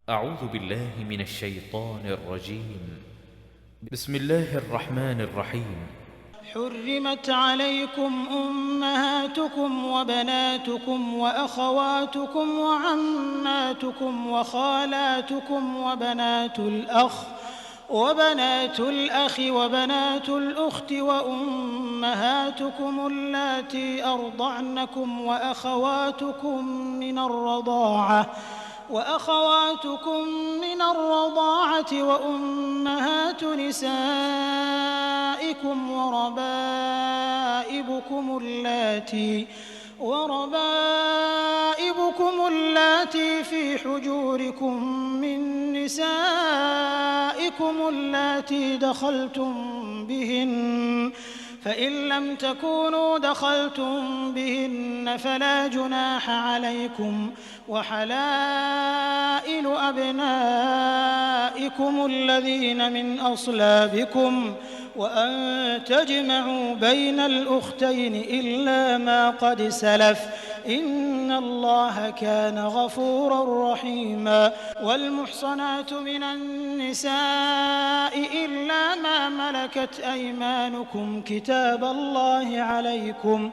أعوذ بالله من الشيطان الرجيم. بسم الله الرحمن الرحيم. حرمت عليكم أمهاتكم وبناتكم وأخواتكم وعماتكم وخالاتكم وبنات الأخ وبنات الأخت وأمهاتكم اللاتي أرضعنكم وأخواتكم من الرضاعة وأمهات نسائكم وربائبكم اللاتي في حجوركم من نسائكم اللاتي دخلتم بهن، فإن لم تكونوا دخلتم بهن فلا جناح عليكم، وحلائل أبنائكم الذين من أصلابكم، وأن تجمعوا بين الأختين إلا ما قد سلف، إن الله كان غفورا رحيما. والمحصنات من النساء إلا ما ملكت أيمانكم كتاب الله عليكم،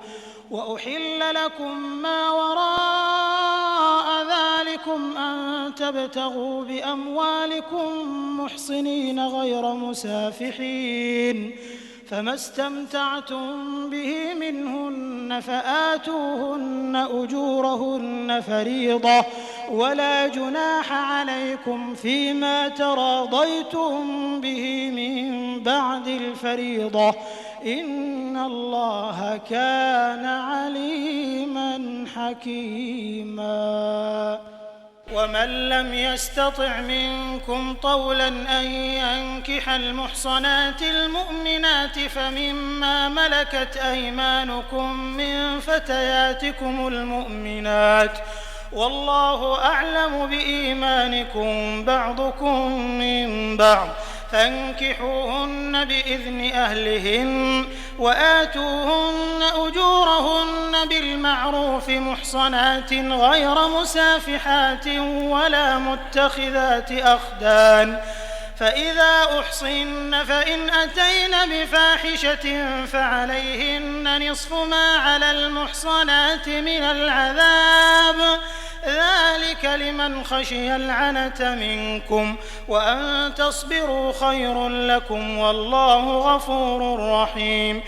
وأحل لكم ما وراء ذلكم أن تبتغوا بأموالكم محصنين غير مسافحين، فما استمتعتم به منهن فآتوهن أجورهن فريضة، ولا جناح عليكم فيما تراضيتم به من بعد الفريضة، إن الله كان عليما حكيما. ومن لم يستطع منكم طولا أن ينكح المحصنات المؤمنات فمما ملكت أيمانكم من فتياتكم المؤمنات، والله أعلم بإيمانكم بعضكم من بعض، فانكحوهن بإذن أهلهن وآتوهن أجورهن بالمعروف محصنات غير مسافحات ولا متخذات أخدان، فإذا أحصن فإن أتين بفاحشة فعليهن نصف ما على المحصنات من العذاب، ذلك لمن خشي العنة منكم، وأن تصبروا خير لكم، والله غفور رحيم.